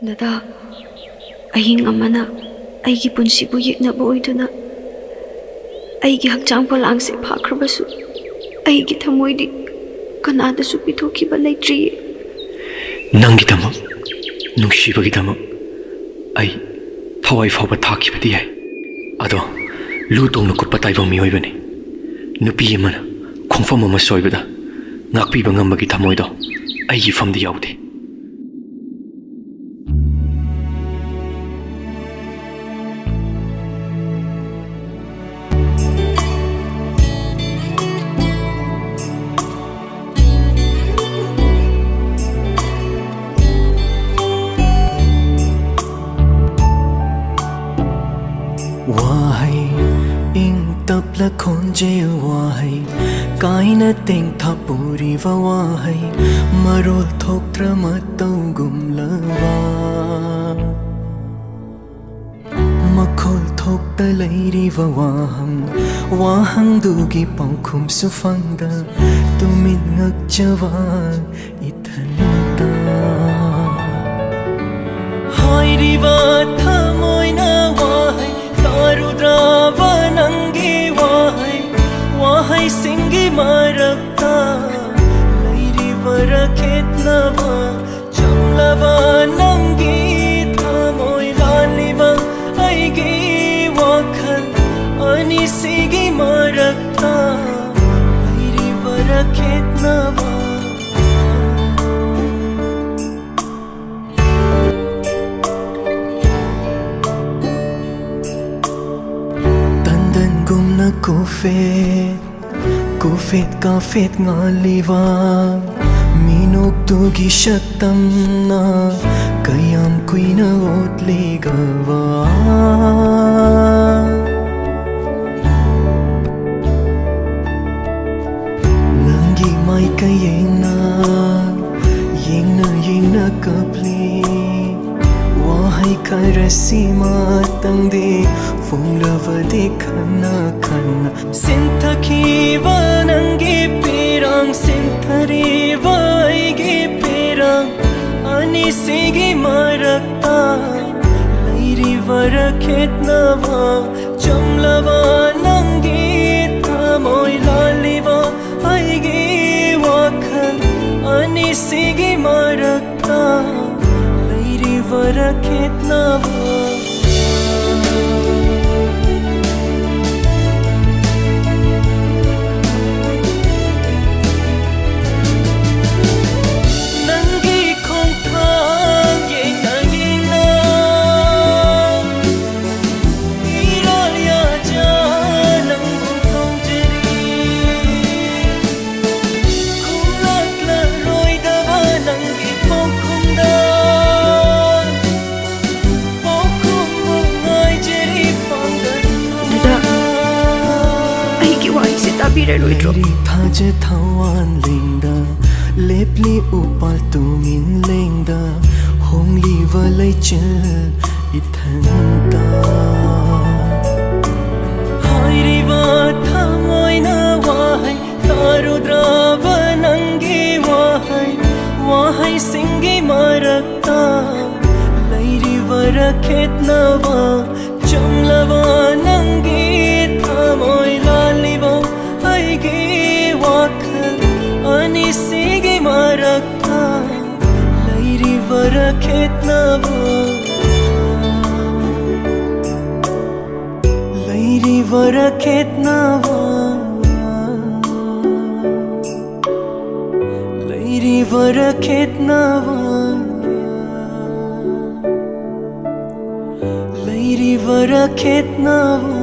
ꯗꯗꯥ, ꯑꯍꯤꯡ ꯑꯃꯅ ꯑꯩꯒꯤ ꯄꯨꯟꯁꯤꯕꯨ ꯌꯦꯛꯅꯕ ꯑꯣꯏꯗꯨꯅ ꯑꯩꯒꯤ ꯍꯛꯆꯥꯡ ꯄꯣꯂꯥꯡꯁꯦ ꯐꯥꯈ꯭ꯔꯕꯁꯨ ꯑꯩꯒꯤ ꯊꯃꯣꯏꯗꯤ ꯀꯅꯥꯗꯁꯨ ꯄꯤꯊꯣꯛꯈꯤꯕ ꯂꯩꯇ꯭ꯔꯤꯌꯦ꯫ ꯅꯪꯒꯤꯗꯃꯛ, ꯅꯨꯡꯁꯤꯕꯒꯤꯗꯃꯛ ꯑꯩ ꯊꯋꯥꯏ ꯐꯥꯎꯕ ꯊꯥꯈꯤꯕꯗꯤ ꯌꯥꯏ, ꯑꯗꯣ ꯂꯨ ꯇꯣꯡꯅ ꯀꯨꯠꯄ ꯇꯥꯏꯕꯪ ꯃꯤꯑꯣꯏꯕꯅꯤ꯫ ꯅꯨꯄꯤ ꯑꯃꯅ ꯈꯣꯡꯐꯝ ꯑꯃ ꯁꯣꯏꯕꯗ ꯉꯥꯛꯄꯤꯕ ꯉꯝꯕꯒꯤ ꯊꯃꯣꯏꯗꯣ ꯑꯩꯒꯤ ꯐꯝꯗꯤ ꯌꯥꯎꯗꯦ꯫ Wahai ing tapla khonje wahai kaina teng thapuri va wahai marol thoktra matau gumlawa makhol thokta leiri va wahang dugi paukhum sufangda tumin ngak jawa ithanta hai riva thamoina wahai Tarudrava nangi wahai singi marakta Lairi varaketnava chamlava nangi thamoi laliva aigi wakhal ani sigi marakta Lairi varaketnava Kufet kafet ngaliwa Minok tugi shaktam na Kayam kuina otligawa Nangi mai kayena Yengna kapli Wahai karasi matangde Funglava dekhana khana Sinthakiva nangi pirang Sinthariva aigi pirang Ani sigi marakta Lairi varaketnava Chamlava nangi thamoi laliva aigi wakhal Ani sigi marakta Lairi varaketnava Leri phaje thawan lengda lepli upal tumin lengda hongli walai chil ithanta hairi wa thamoina wahai tarudrava nangi wahai singi marakta lairi varaketnava chamlava nangi thamoi laliva aigi wakhal ani sigi marakta lairi varaketnava lairi varaketnava lairi varaketnava lairi varaketnava